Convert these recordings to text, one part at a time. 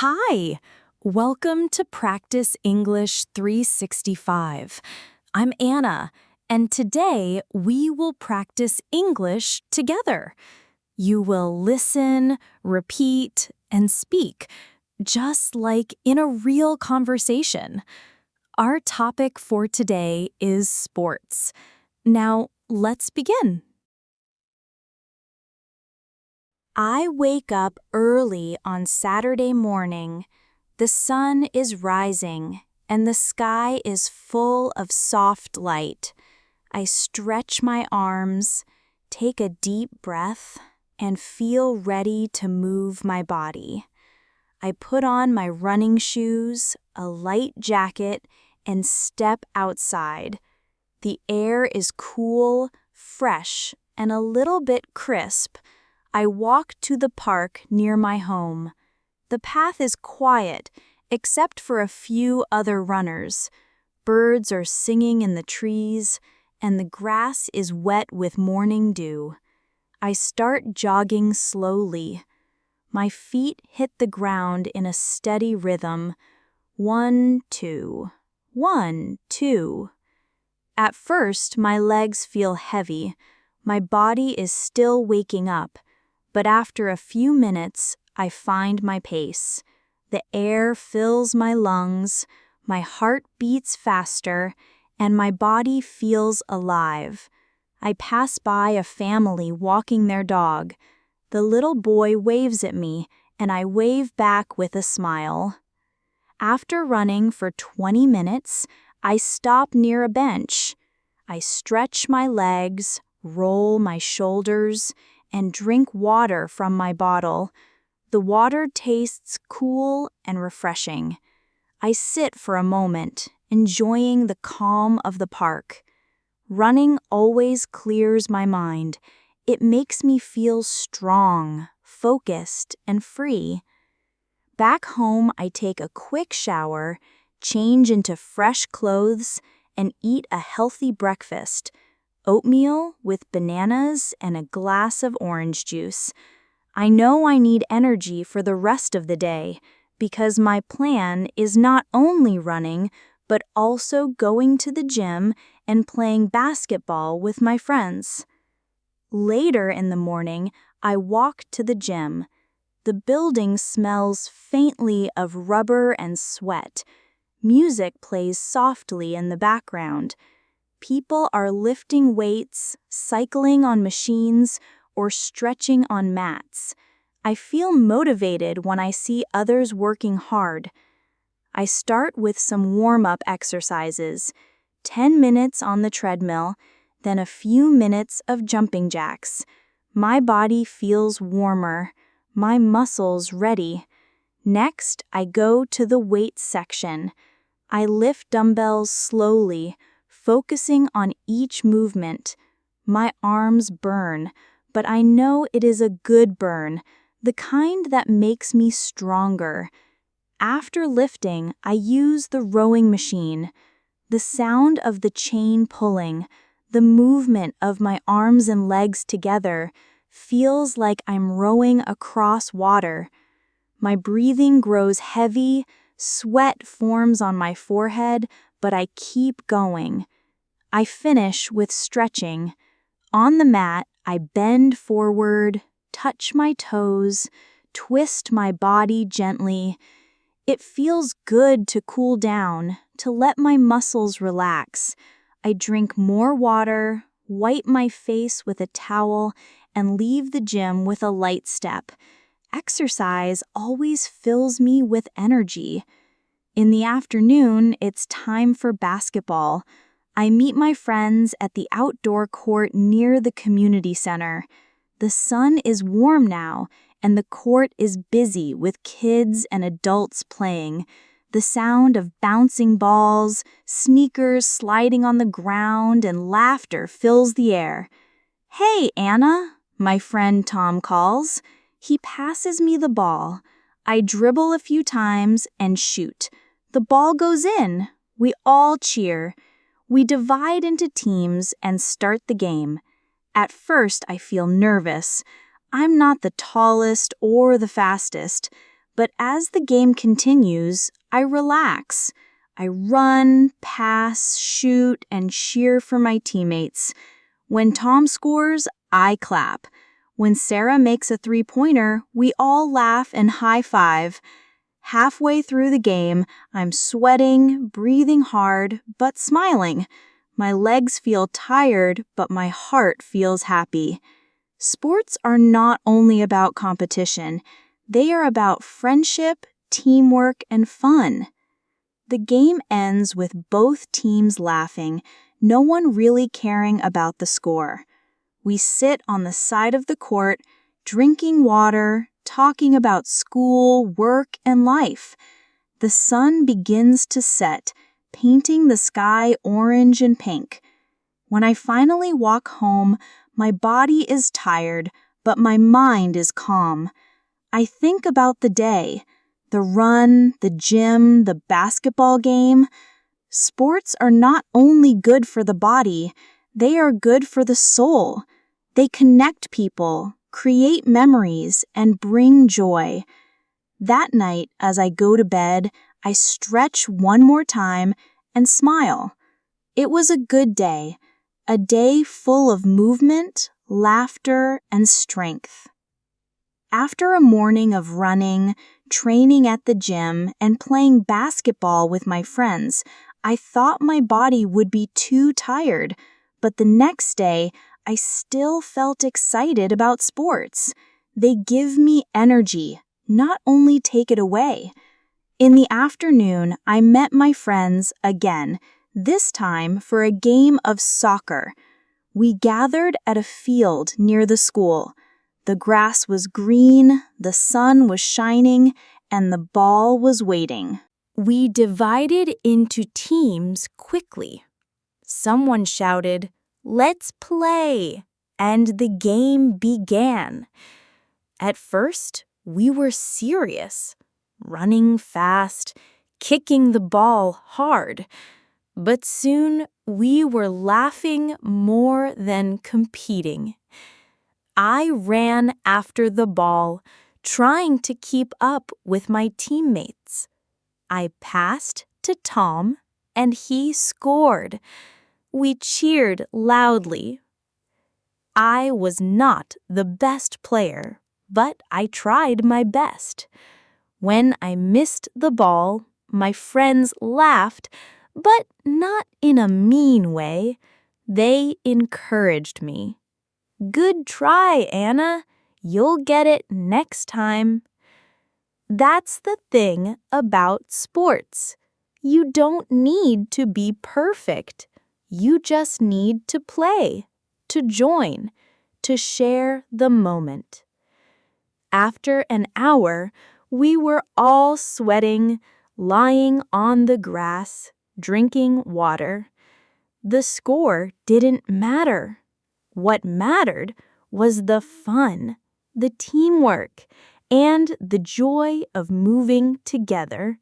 Hi! Welcome to Practice English 365. I'm Anna, and today we will practice English together. You will listen, repeat, and speak, just like in a real conversation. Our topic for today is sports. Now, let's begin. I wake up early on Saturday morning. The sun is rising, and the sky is full of soft light. I stretch my arms, take a deep breath, and feel ready to move my body. I put on my running shoes, a light jacket, and step outside. The air is cool, fresh, and a little bit crisp. I walk to the park near my home. The path is quiet, except for a few other runners. Birds are singing in the trees, and the grass is wet with morning dew. I start jogging slowly. My feet hit the ground in a steady rhythm. 1, 2, 1, 2. At first, my legs feel heavy. My body is still waking up. But after a few minutes, I find my pace. The air fills my lungs, my heart beats faster, and my body feels alive. I pass by a family walking their dog. The little boy waves at me, and I wave back with a smile. After running for 20 minutes, I stop near a bench. I stretch my legs, roll my shoulders, and drink water from my bottle. The water tastes cool and refreshing. I sit for a moment, enjoying the calm of the park. Running always clears my mind. It makes me feel strong, focused, and free. Back home, I take a quick shower, change into fresh clothes, and eat a healthy breakfast. Oatmeal with bananas and a glass of orange juice. I know I need energy for the rest of the day because my plan is not only running, but also going to the gym and playing basketball with my friends. Later in the morning, I walk to the gym. The building smells faintly of rubber and sweat. Music plays softly in the background. People are lifting weights, cycling on machines, or stretching on mats. I feel motivated when I see others working hard. I start with some warm-up exercises, 10 minutes on the treadmill, then a few minutes of jumping jacks. My body feels warmer, my muscles ready. Next, I go to the weights section. I lift dumbbells slowly, focusing on each movement. My arms burn, but I know it is a good burn, the kind that makes me stronger. After lifting, I use the rowing machine. The sound of the chain pulling, the movement of my arms and legs together, feels like I'm rowing across water. My breathing grows heavy, sweat forms on my forehead, but I keep going. I finish with stretching. On the mat, I bend forward, touch my toes, twist my body gently. It feels good to cool down, to let my muscles relax. I drink more water, wipe my face with a towel, and leave the gym with a light step. Exercise always fills me with energy. In the afternoon, it's time for basketball. I meet my friends at the outdoor court near the community center. The sun is warm now, and the court is busy with kids and adults playing. The sound of bouncing balls, sneakers sliding on the ground, and laughter fills the air. "Hey, Anna," my friend Tom calls. He passes me the ball. I dribble a few times and shoot. The ball goes in. We all cheer. We divide into teams and start the game. At first, I feel nervous. I'm not the tallest or the fastest, But as the game continues, I relax. I run, pass, shoot, and cheer for my teammates. When Tom scores, I clap. When Sarah makes a three-pointer, we all laugh and high-five. Halfway through the game, I'm sweating, breathing hard, but smiling. My legs feel tired, but my heart feels happy. Sports are not only about competition. They are about friendship, teamwork, and fun. The game ends with both teams laughing, no one really caring about the score. We sit on the side of the court, drinking water, talking about school, work, and life. The sun begins to set, painting the sky orange and pink. When I finally walk home, my body is tired, but my mind is calm. I think about the day, the run, the gym, the basketball game. Sports are not only good for the body, they are good for the soul. They connect people, create memories, and bring joy. That night, as I go to bed, I stretch one more time and smile. It was a good day, a day full of movement, laughter, and strength. After a morning of running, training at the gym, and playing basketball with my friends, I thought my body would be too tired, but the next day, I still felt excited about sports. They give me energy, not only take it away. In the afternoon, I met my friends again, this time for a game of soccer. We gathered at a field near the school. The grass was green, the sun was shining, and the ball was waiting. We divided into teams quickly. Someone shouted, "Let's play!" and the game began. At first, we were serious, running fast, kicking the ball hard. But soon, we were laughing more than competing. I ran after the ball, trying to keep up with my teammates. I passed to Tom, and he scored. We cheered loudly. I was not the best player, but I tried my best. When I missed the ball, my friends laughed, but not in a mean way. They encouraged me. "Good try, Anna. You'll get it next time." That's the thing about sports. You don't need to be perfect. You just need to play, to join, to share the moment. After an hour, we were all sweating, lying on the grass, drinking water. The score didn't matter. What mattered was the fun, the teamwork, and the joy of moving together.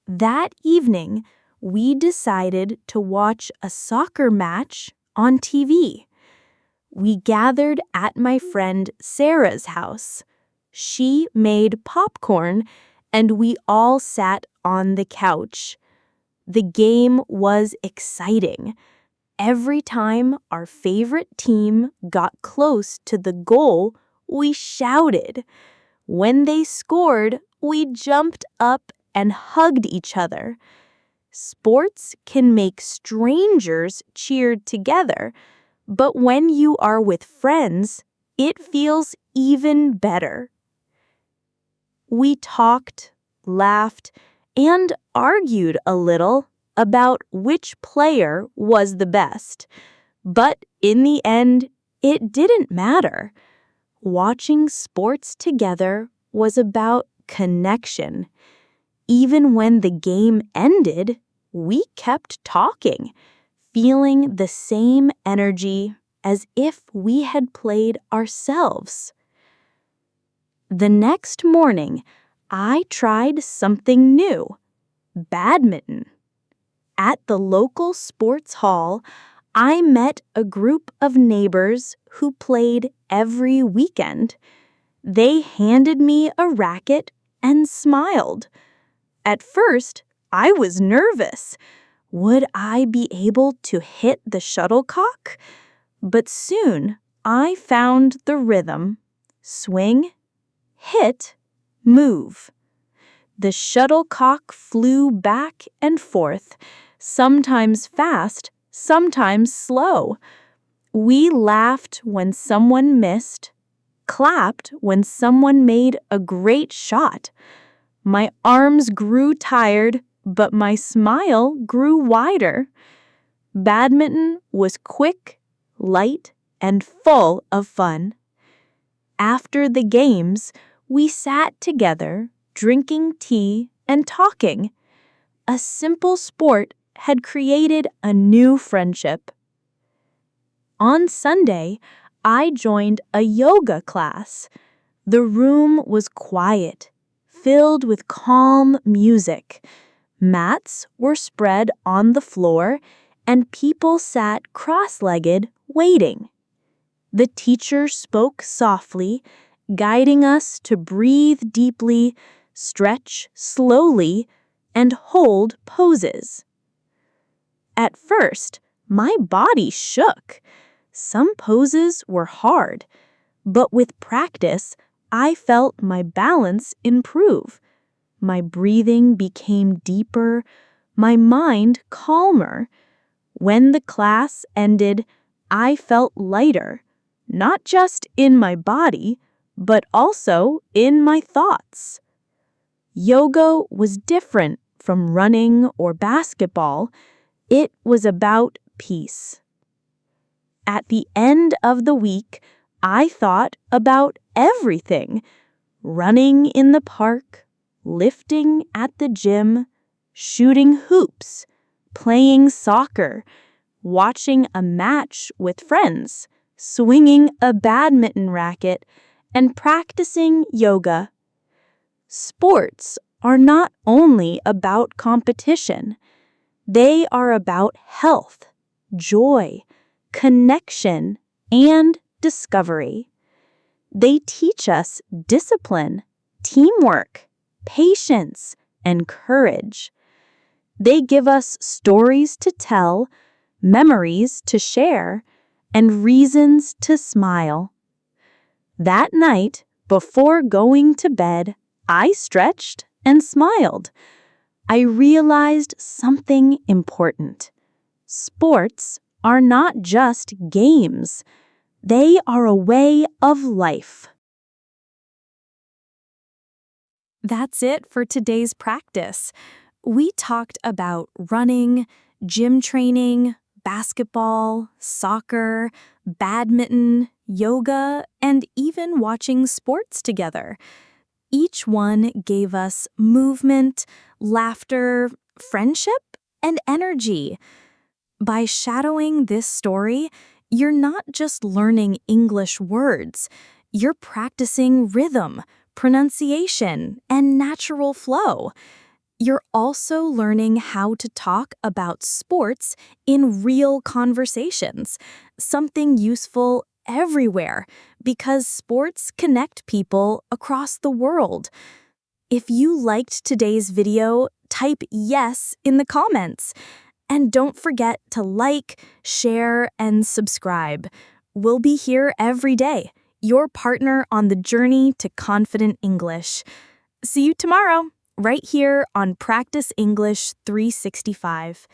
That evening, we decided to watch a soccer match on TV. We gathered at my friend Sarah's house. She made popcorn, and we all sat on the couch. The game was exciting. Every time our favorite team got close to the goal, we shouted. When they scored, we jumped up and hugged each other. Sports can make strangers cheer together, but when you are with friends, it feels even better. We talked, laughed, and argued a little about which player was the best. But in the end, it didn't matter. Watching sports together was about connection. Even when the game ended, we kept talking, feeling the same energy as if we had played ourselves. The next morning, I tried something new: badminton. At the local sports hall, I met a group of neighbors who played every weekend. They handed me a racket and smiled. At first, I was nervous. Would I be able to hit the shuttlecock? But soon, I found the rhythm. Swing, hit, move. The shuttlecock flew back and forth, sometimes fast, sometimes slow. We laughed when someone missed, clapped when someone made a great shot. My arms grew tired, but my smile grew wider. Badminton was quick, light, and full of fun. After the games, we sat together, drinking tea and talking. A simple sport had created a new friendship. On Sunday, I joined a yoga class. The room was quiet, filled with calm music. Mats were spread on the floor, and people sat cross-legged, waiting. The teacher spoke softly, guiding us to breathe deeply, stretch slowly, and hold poses. At first, my body shook. Some poses were hard, but with practice, I felt my balance improve. My breathing became deeper, my mind calmer. When the class ended, I felt lighter, not just in my body, but also in my thoughts. Yoga was different from running or basketball. It was about peace. At the end of the week, I thought about everything: running in the park, lifting at the gym, shooting hoops, playing soccer, watching a match with friends, swinging a badminton racket, and practicing yoga. Sports are not only about competition. They are about health, joy, connection, and discovery. They teach us discipline, teamwork, patience, and courage. They give us stories to tell, memories to share, and reasons to smile. That night, before going to bed, I stretched and smiled. I realized something important. Sports are not just games. They are a way of life. That's it for today's practice. We talked about running, gym training, basketball, soccer, badminton, yoga, and even watching sports together. Each one gave us movement, laughter, friendship, and energy. By shadowing this story, you're not just learning English words, you're practicing rhythm, pronunciation, and natural flow. You're also learning how to talk about sports in real conversations, something useful everywhere because sports connect people across the world. If you liked today's video, type yes in the comments. And don't forget to like, share, and subscribe. We'll be here every day, your partner on the journey to confident English. See you tomorrow, right here on Practice English 365.